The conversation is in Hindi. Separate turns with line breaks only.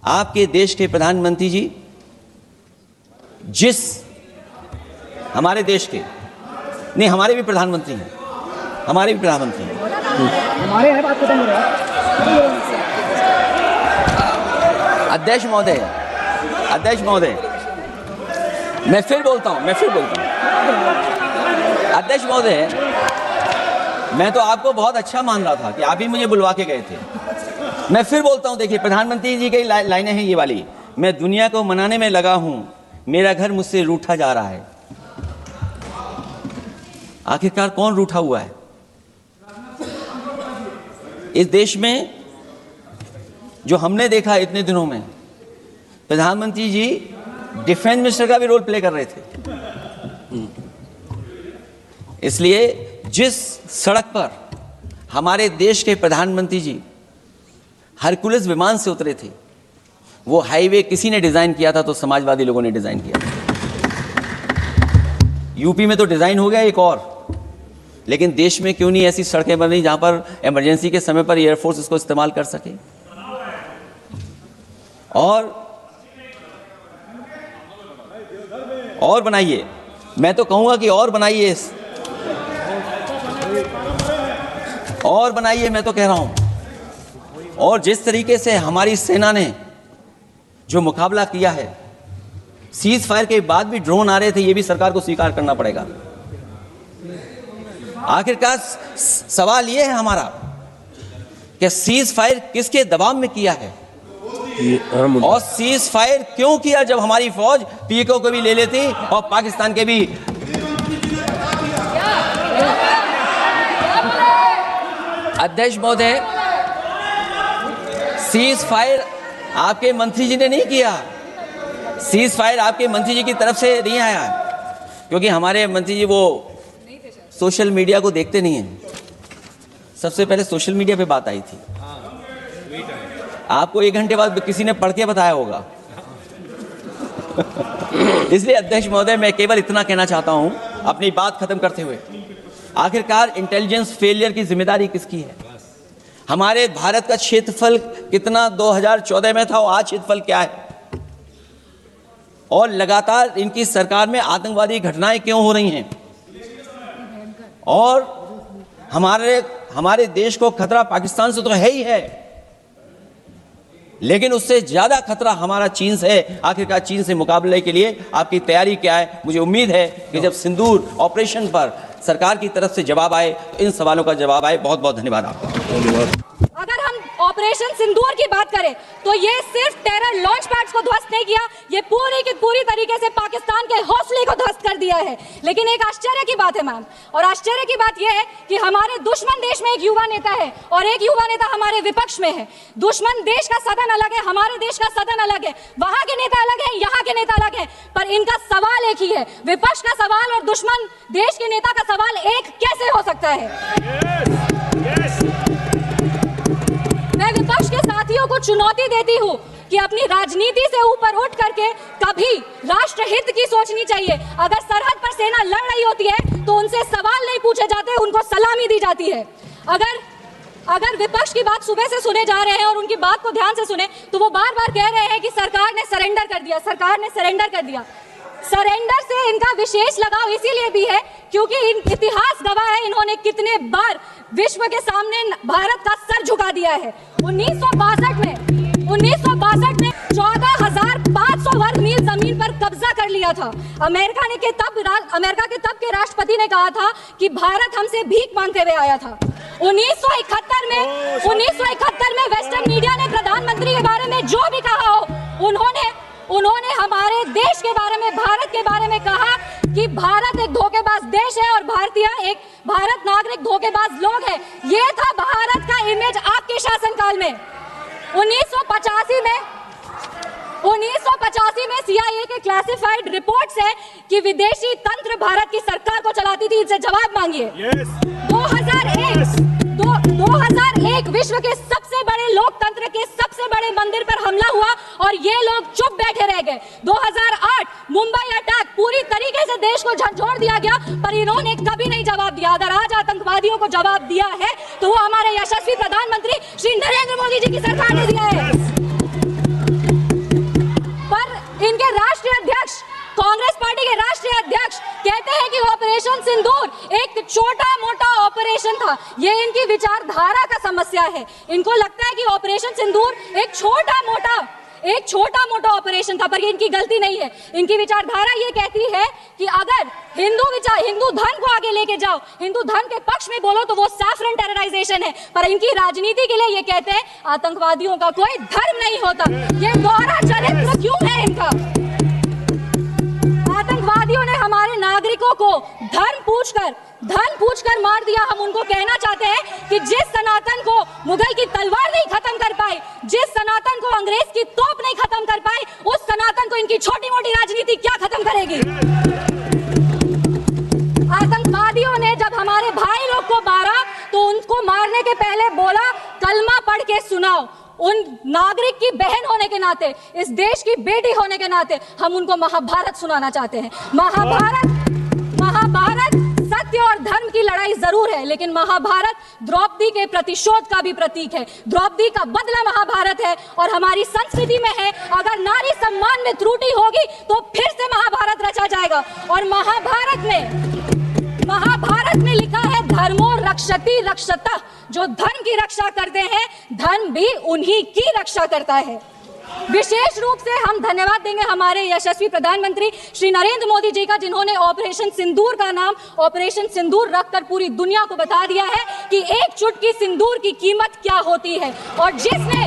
आपके देश के प्रधानमंत्री जी जिस हमारे देश के नहीं, हमारे भी प्रधानमंत्री हैं, हमारे भी प्रधानमंत्री हैं,
हमारे हैं, बात खत्म हो रहा है।
अध्यक्ष महोदय, मैं फिर बोलता हूं अध्यक्ष महोदय, मैं तो आपको बहुत अच्छा मान रहा था कि आप ही मुझे बुलवा के गए थे। मैं फिर बोलता हूं, देखिए प्रधानमंत्री जी की लाइनें हैं ये वाली, मैं दुनिया को मनाने में लगा हूं, मेरा घर मुझसे रूठा जा रहा है। आखिरकार कौन रूठा हुआ है इस देश में? जो हमने देखा इतने दिनों में, प्रधानमंत्री जी डिफेंस मिनिस्टर का भी रोल प्ले कर रहे थे। इसलिए जिस सड़क पर हमारे देश के प्रधानमंत्री जी हरकुलिस विमान से उतरे थे, वो हाईवे किसी ने डिजाइन किया था? तो समाजवादी लोगों ने डिजाइन किया था। यूपी में तो डिजाइन हो गया एक और, लेकिन देश में क्यों नहीं ऐसी सड़कें बन रही जहां पर इमरजेंसी के समय पर एयरफोर्स इसको इस्तेमाल कर सके? और बनाइए, मैं तो कहूंगा कि और बनाइए, और बनाइए, मैं तो कह रहा हूं। और जिस तरीके से हमारी सेना ने जो मुकाबला किया है, सीज फायर के बाद भी ड्रोन आ रहे थे, ये भी सरकार को स्वीकार करना पड़ेगा। आखिरकार सवाल ये है हमारा कि सीज फायर किसके दबाव में किया है, और सीज फायर क्यों किया जब हमारी फौज पीओके को भी ले लेती और पाकिस्तान के भी। अध्यक्ष महोदय, सीज फायर आपके मंत्री जी ने नहीं किया, सीज फायर आपके मंत्री जी की तरफ से नहीं आया, क्योंकि हमारे मंत्री जी वो सोशल मीडिया को देखते नहीं हैं। सबसे पहले सोशल मीडिया पे बात आई थी, आपको 1 घंटे बाद किसी ने पढ़ के बताया होगा। इसलिए अध्यक्ष महोदय, मैं केवल इतना कहना चाहता हूं अपनी बात खत्म करते हुए, आखिरकार इंटेलिजेंस फेलियर की जिम्मेदारी किसकी है? हमारे भारत का क्षेत्रफल कितना 2014 में था और आज क्षेत्रफल क्या है? और लगातार इनकी सरकार में आतंकवादी घटनाएं क्यों हो रही हैं? और हमारे देश को खतरा पाकिस्तान से तो है ही है, लेकिन उससे ज्यादा खतरा हमारा चीन से है। आखिरकार चीन से मुकाबले के लिए आपकी तैयारी क्या है? मुझे उम्मीद है कि जब सिंदूर ऑपरेशन पर सरकार की तरफ से जवाब आए तो इन सवालों का जवाब आए। बहुत बहुत धन्यवाद आपका।
अगर हम ऑपरेशन सिंदूर की बात करें तो ये सिर्फ टेरर लॉन्च पैड्स को ध्वस्त नहीं किया, ये पूरी की पूरी तरीके से पाकिस्तान के हौसले को ध्वस्त कर दिया है। लेकिन एक आश्चर्य की बात है मैम, और आश्चर्य की बात यह है कि हमारे दुश्मन देश में एक युवा नेता है और एक युवा नेता हमारे विपक्ष में है। दुश्मन देश का सदन अलग है, हमारे देश का सदन अलग है, वहां के नेता अलग है, यहाँ के नेता अलग है, पर इनका सवाल एक ही है। विपक्ष का सवाल और दुश्मन देश के नेता का सवाल एक कैसे हो सकता है? मैं विपक्ष के साथियों को चुनौती देती हूँ कि अपनी राजनीति से ऊपर उठ करके कभी राष्ट्रहित की सोचनी चाहिए। अगर सरहद पर सेना लड़ रही होती है तो उनसे सवाल नहीं पूछे जाते, उनको सलामी दी जाती है। अगर विपक्ष की बात सुबह से सुने जा रहे हैं और उनकी बात को ध्यान से सुने तो वो बार बार कह रहे हैं कि सरकार ने सरेंडर कर दिया, सरकार ने सरेंडर कर दिया। सरेंडर से इनका विशेष लगाव इसीलिए भी है क्योंकि इतिहास गवाह है इन्होंने कितने बार विश्व के सामने भारत का सर झुका दिया है। 1962 में 14,500 वर्ग मील जमीन पर कब्जा कर लिया था। अमेरिका के तब के राष्ट्रपति ने कहा था कि भारत हमसे भीख मांगते हुए आया था। 1971 में वेस्टर्न मीडिया ने प्रधानमंत्री के बारे में जो भी कहा हो, उन्होंने हमारे देश के बारे में, भारत के बारे में कहा कि भारत एक धोखेबाज देश है और भारत नागरिक धोखेबाज लोग हैं। ये था भारत का इमेज आपके शासनकाल में। 1985 में CIA के क्लासिफाइड रिपोर्ट्स है कि विदेशी तंत्र भारत की सरकार को चलाती थी। इनसे जवाब मांगिए। 2001 विश्व के सबसे बड़े लोकतंत्र के सबसे बड़े मंदिर पर हमला हुआ और ये लोग चुप बैठे रह गए। 2008 मुंबई अटैक, पूरी तरीके से देश को झकझोर दिया गया, पर इन्होंने कभी नहीं जवाब दिया। अगर आज आतंकवादियों को जवाब दिया है तो वो हमारे यशस्वी प्रधानमंत्री श्री नरेंद्र मोदी जी की सरकार ने दिया है। ऑपरेशन सिंदूर एक छोटा मोटा ऑपरेशन था। ये इनकी विचारधारा का समस्या है। इनको लगता है कि ऑपरेशन सिंदूर एक छोटा मोटा ऑपरेशन था, पर ये इनकी गलती नहीं है। इनकी विचारधारा ये कहती है कि अगर हिंदू धर्म को आगे लेके जाओ, हिंदू धर्म के पक्ष में बोलो तो वो सैफरन टेरराइजेशन है, पर इनकी राजनीति के लिए ये कहते हैं आतंकवादियों का कोई धर्म नहीं होता। ये दोहरा चरित्र क्यों है इनका? आतंकवादियों ने हमारे नागरिकों को धर्म पूछकर मार दिया। हम उनको कहना चाहते हैं कि जिस सनातन को मुगल की तलवार नहीं खत्म कर पाई, जिस सनातन को अंग्रेज की तोप नहीं खत्म कर पाई, उस सनातन को इनकी छोटी मोटी राजनीति क्या खत्म करेगी? आतंकवादियों ने जब हमारे भाई लोग को मारा तो उनको मारने के पहले बोला कलमा पढ़ के सुनाओ। उन नागरिक की बहन होने के नाते, इस देश की बेटी होने के नाते हम उनको महाभारत सुनाना चाहते हैं। महाभारत सत्य और धर्म की लड़ाई जरूर है, लेकिन महाभारत द्रौपदी के प्रतिशोध का भी प्रतीक है। द्रौपदी का बदला महाभारत है और हमारी संस्कृति में है, अगर नारी सम्मान में त्रुटि होगी तो फिर से महाभारत रचा जाएगा। और महाभारत में लिखा है धर्मो रक्षति रक्षतः, जो धर्म की रक्षा करते हैं धर्म भी उन्हीं की रक्षा करता है। विशेष रूप से हम धन्यवाद देंगे हमारे यशस्वी प्रधानमंत्री श्री नरेंद्र मोदी जी का, जिन्होंने ऑपरेशन सिंदूर का नाम ऑपरेशन सिंदूर रखकर पूरी दुनिया को बता दिया है कि एक चुटकी सिंदूर की कीमत क्या होती है। और जिसने